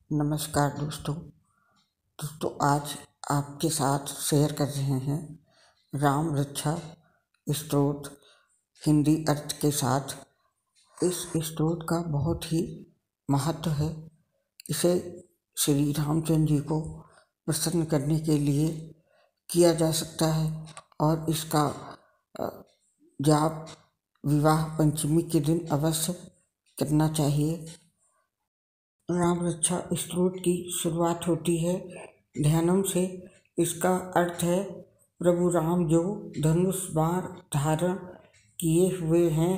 नमस्कार दोस्तों आज आपके साथ शेयर कर रहे हैं राम रक्षा स्तोत्र हिंदी अर्थ के साथ। इस स्तोत्र का बहुत ही महत्व है। इसे श्री रामचंद्र जी को प्रसन्न करने के लिए किया जा सकता है और इसका जाप विवाह पंचमी के दिन अवश्य करना चाहिए। राम रक्षा स्तोत्र की शुरुआत होती है ध्यानम से। इसका अर्थ है प्रभु राम जो धनुष बाण धारण किए हुए हैं,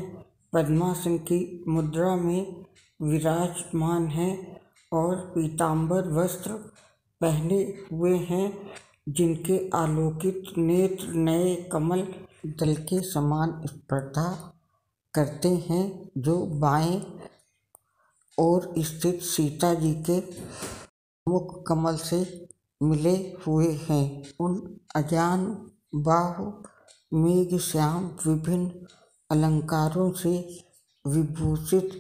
पद्मासन की मुद्रा में विराजमान हैं और पीतांबर वस्त्र पहने हुए हैं, जिनके आलोकित नेत्र नए कमल दल के समान स्पर्धा करते हैं, जो बाएं और स्थित सीता जी के मुख कमल से मिले हुए हैं। उन अज्ञान बाहु मेघ श्याम विभिन्न अलंकारों से विभूषित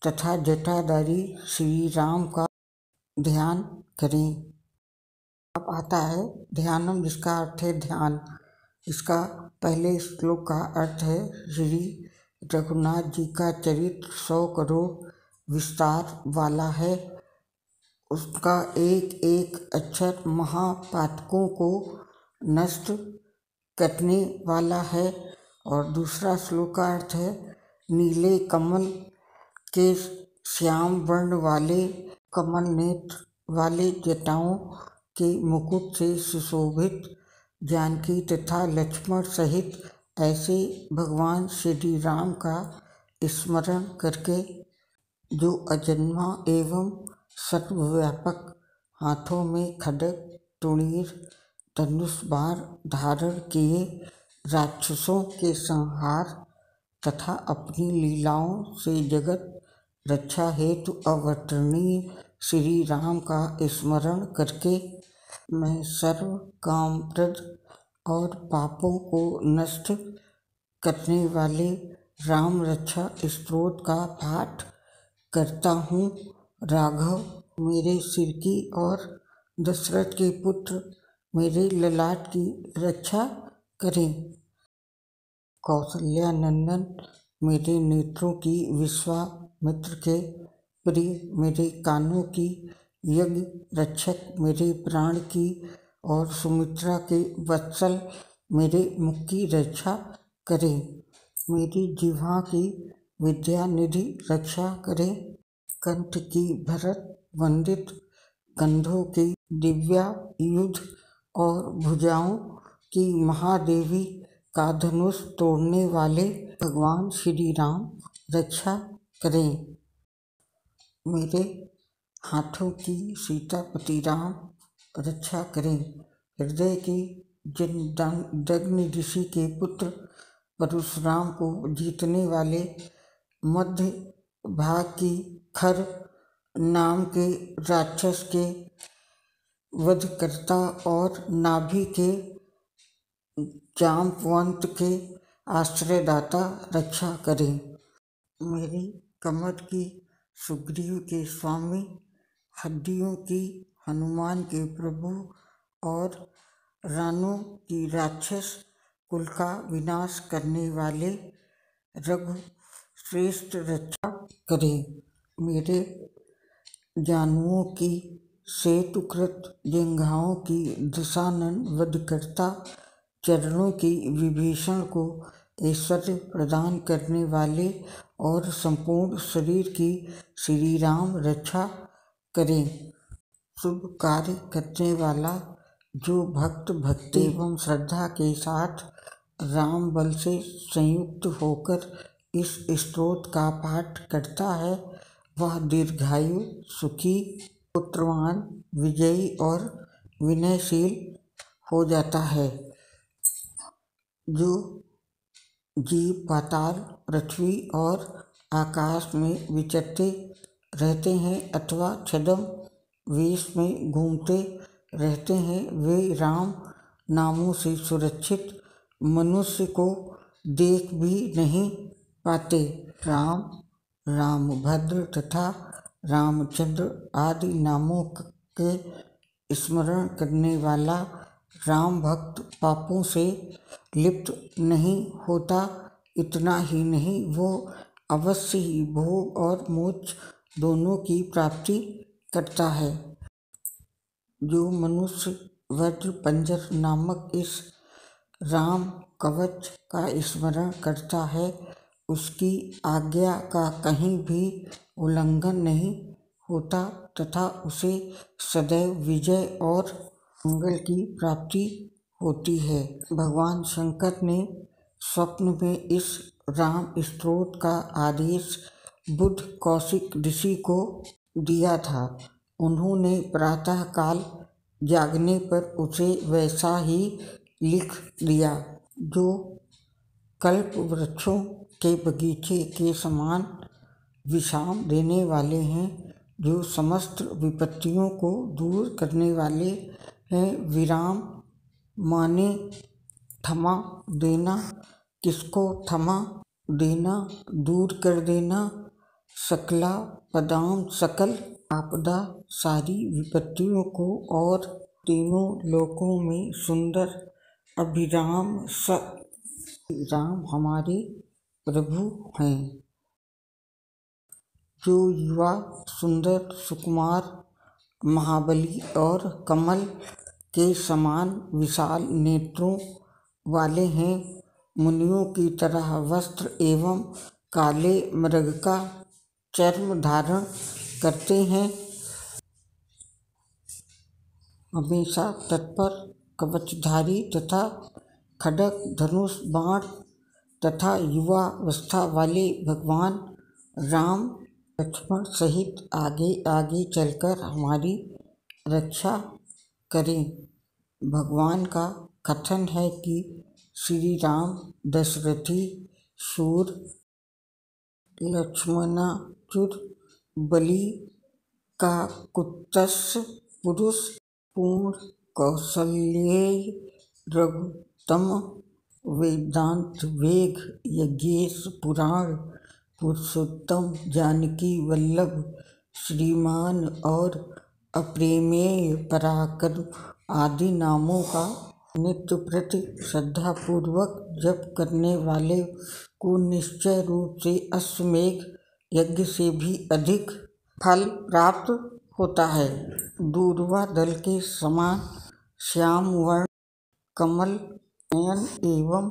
तथा जटाधारी श्री राम का ध्यान करें। अब आता है ध्यानम, जिसका अर्थ है ध्यान। इसका पहले श्लोक का अर्थ है श्री रघुनाथ जी का चरित्र 100 करोड़ विस्तार वाला है। उसका एक एक अक्षर महापातकों को नष्ट करने वाला है। और दूसरा श्लोक का अर्थ है नीले कमल के श्याम वर्ण वाले कमल नेत्र वाले जटाओं के मुकुट से सुशोभित जानकी तथा लक्ष्मण सहित ऐसे भगवान श्री राम का स्मरण करके, जो अजन्मा एवं सर्वव्यापक हाथों में खड्ग तुणीर धनुष बाण धारण किए राक्षसों के संहार तथा अपनी लीलाओं से जगत रक्षा हेतु अवर्णनीय श्री राम का स्मरण करके मैं सर्व कामप्रद और पापों को नष्ट करने वाले राम रक्षा स्तोत्र का पाठ करता हूँ। राघव मेरे सिर की और दशरथ के पुत्र मेरे ललाट की रक्षा करें। कौशल्या नंदन मेरे नेत्रों की, विश्वामित्र के प्रिय मेरे कानों की, यज्ञ रक्षक मेरे प्राण की और सुमित्रा के वत्सल मेरे मुख की रक्षा करें। मेरी जिह्वा की विद्या निधि रक्षा करें। कंठ की भरत वंदित, कंधों की दिव्यायुध और भुजाओं की महादेवी का धनुष तोड़ने वाले भगवान श्री राम रक्षा करें। मेरे हाथों की सीतापति राम रक्षा करें। हृदय की जमदग्नि ऋषि के पुत्र परशुराम को जीतने वाले, मध्य भाग की खर नाम के राक्षस के वधकर्ता और नाभि के जाम्बवंत के आश्रयदाता रक्षा करें। मेरी कमर की सुग्रीव के स्वामी, हड्डियों की हनुमान के प्रभु और रानों की राक्षस कुल का विनाश करने वाले रघु श्रेष्ठ रक्षा करें। मेरे जानुओं की सेतुकृत जंघाओं की दशानन वधकर्ता, चरणों की विभीषण को ऐश्वर्य प्रदान करने वाले और संपूर्ण शरीर की श्री राम रक्षा करें। शुभ कार्य करने वाला, जो भक्त भक्ति एवं श्रद्धा के साथ राम बल से संयुक्त होकर इस स्तोत्र का पाठ करता है, वह दीर्घायु, सुखी, पुत्रवान, विजयी और विनयशील हो जाता है। जो जीव पाताल, पृथ्वी और आकाश में विचरते रहते हैं अथवा छद्म वेश में घूमते रहते हैं, वे राम नामों से सुरक्षित मनुष्य को देख भी नहीं पाते। राम, रामभद्र तथा रामचंद्र आदि नामों के स्मरण करने वाला राम भक्त पापों से लिप्त नहीं होता। इतना ही नहीं, वो अवश्य ही भोग और मोक्ष दोनों की प्राप्ति करता है। जो मनुष्य वज्र पंजर नामक इस राम कवच का स्मरण करता है, उसकी आज्ञा का कहीं भी उल्लंघन नहीं होता तथा उसे सदैव विजय और मंगल की प्राप्ति होती है। भगवान शंकर ने स्वप्न में इस राम स्तोत्र का आदेश बुद्ध कौशिक ऋषि को दिया था। उन्होंने प्रातः काल जागने पर उसे वैसा ही लिख दिया, जो कल्प वृक्षों के बगीचे के समान विश्राम देने वाले हैं, जो समस्त विपत्तियों को दूर करने वाले हैं। विराम माने थमा देना। किसको थमा देना? दूर कर देना। सकला पदाम सकल आपदा, सारी विपत्तियों को, और तीनों लोकों में सुंदर अभिराम राम हमारे प्रभु हैं। जो युवा सुंदर सुकुमार महाबली और कमल के समान विशाल नेत्रों वाले हैं, मुनियों की तरह वस्त्र एवं काले मृग का चर्म धारण करते हैं, हमेशा तत्पर कवचधारी तथा खड्ग धनुष बाण तथा युवावस्था वाले भगवान राम लक्ष्मण सहित आगे आगे चलकर हमारी रक्षा करें। भगवान का कथन है कि श्री राम दशरथी शूर लक्ष्मणाचुर बलि का कुत्स पुरुष पूर्ण कौशल्येय रघुत्तम वेदांत वेग यज्ञेश पुराण पुरुषोत्तम जानकी वल्लभ श्रीमान और अप्रेमेय पराक्रम आदि नामों का नित्य प्रति श्रद्धापूर्वक जप करने वाले को निश्चय रूप से अश्वमेध यज्ञ से भी अधिक फल प्राप्त होता है। दूर्वा दल के समान श्याम वर्ण कमल नयन एवं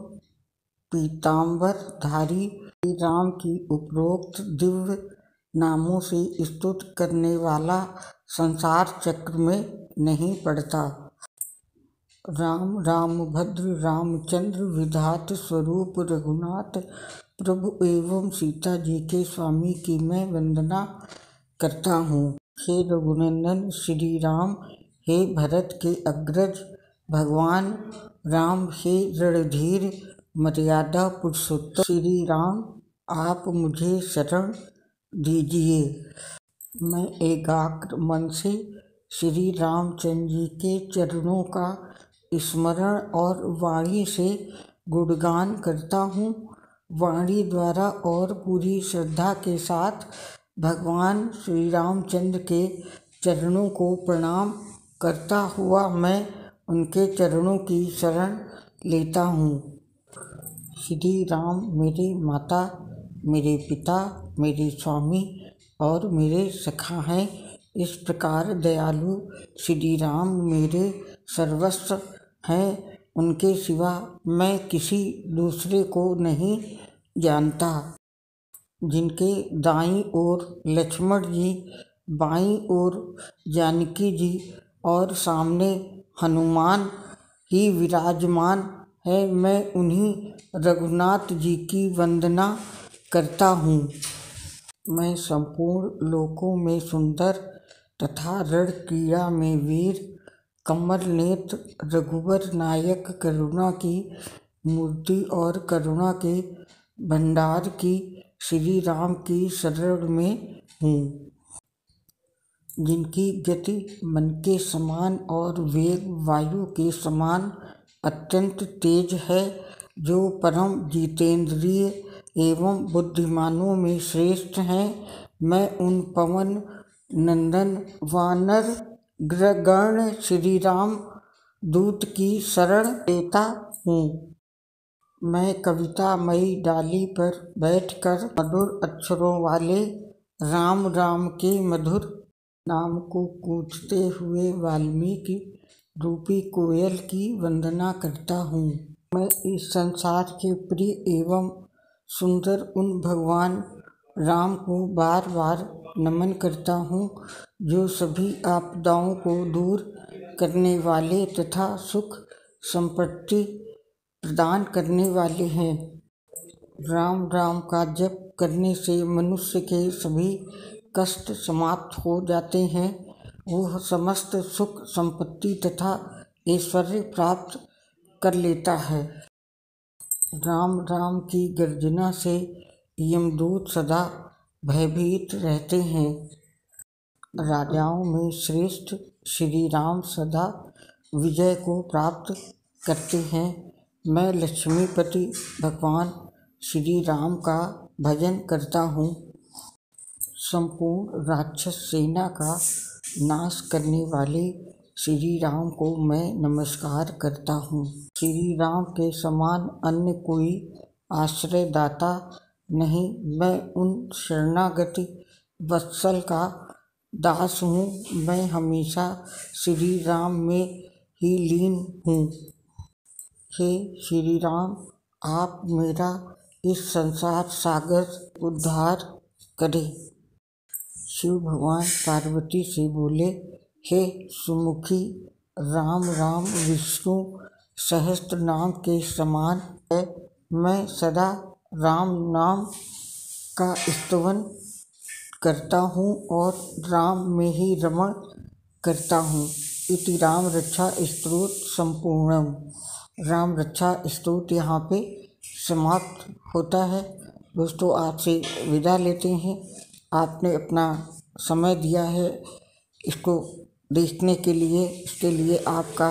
पीतांबर धारी श्री राम की उपरोक्त दिव्य नामों से स्तुति करने वाला संसार चक्र में नहीं पड़ता। राम रामभद्र रामचंद्र विधात स्वरूप रघुनाथ प्रभु एवं सीता जी के स्वामी की मैं वंदना करता हूँ। हे रघुनंदन श्री राम, हे भरत के अग्रज भगवान राम, हे रणधीर मर्यादा पुरुषोत्तम श्री राम, आप मुझे शरण दीजिए। मैं एकाग्र मन से श्री रामचंद्र जी के चरणों का स्मरण और वाणी से गुणगान करता हूँ। वाणी द्वारा और पूरी श्रद्धा के साथ भगवान श्री रामचंद्र के चरणों को प्रणाम करता हुआ मैं उनके चरणों की शरण लेता हूँ। श्री राम मेरे माता, मेरे पिता, मेरे स्वामी और मेरे सखा हैं। इस प्रकार दयालु श्री राम मेरे सर्वस्व हैं। उनके सिवा मैं किसी दूसरे को नहीं जानता। जिनके दाईं ओर लक्ष्मण जी, बाईं ओर जानकी जी और सामने हनुमान ही विराजमान है, मैं उन्हीं रघुनाथ जी की वंदना करता हूँ। मैं संपूर्ण लोकों में सुंदर तथा रण क्रीड़ा में वीर, कमल नेत्र, रघुवर नायक, करुणा की मूर्ति और करुणा के भंडार की श्री राम की शरण में हूँ। जिनकी गति मन के समान और वेग वायु के समान अत्यंत तेज है, जो परम जितेंद्रिय एवं बुद्धिमानों में श्रेष्ठ हैं, मैं उन पवन नंदन वानर गण श्री राम दूत की शरण लेता हूँ। मैं कवितामयी डाली पर बैठकर मधुर अक्षरों वाले राम राम के मधुर नाम को गूंजते हुए वाल्मीकि रूपी कोयल की वंदना करता हूँ। मैं इस संसार के प्रिय एवं सुंदर उन भगवान राम को बार बार नमन करता हूँ जो सभी आपदाओं को दूर करने वाले तथा सुख संपत्ति प्रदान करने वाले हैं। राम राम का जप करने से मनुष्य के सभी कष्ट समाप्त हो जाते हैं। वह समस्त सुख संपत्ति तथा ऐश्वर्य प्राप्त कर लेता है। राम राम की गर्जना से यमदूत सदा भयभीत रहते हैं। राजाओं में श्रेष्ठ श्री राम सदा विजय को प्राप्त करते हैं। मैं लक्ष्मीपति भगवान श्री राम का भजन करता हूँ। संपूर्ण राक्षस सेना का नाश करने वाले श्री राम को मैं नमस्कार करता हूँ। श्री राम के समान अन्य कोई आश्रयदाता नहीं। मैं उन शरणागत वत्सल का दास हूँ। मैं हमेशा श्री राम में ही लीन हूँ। हे श्री राम, आप मेरा इस संसार सागर उद्धार करें। शिव भगवान पार्वती से बोले, हे सुमुखी, राम राम विष्णु सहस्त्र नाम के समान है। मैं सदा राम नाम का स्तवन करता हूँ और राम में ही रमण करता हूँ। इति राम रक्षा स्तोत्र संपूर्णम। राम रक्षा स्तोत्र यहाँ पे समाप्त होता है। दोस्तों, आपसे विदा लेते हैं। आपने अपना समय दिया है इसको देखने के लिए, इसके लिए आपका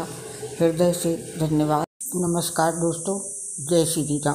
हृदय से धन्यवाद। नमस्कार दोस्तों, जय श्री राम।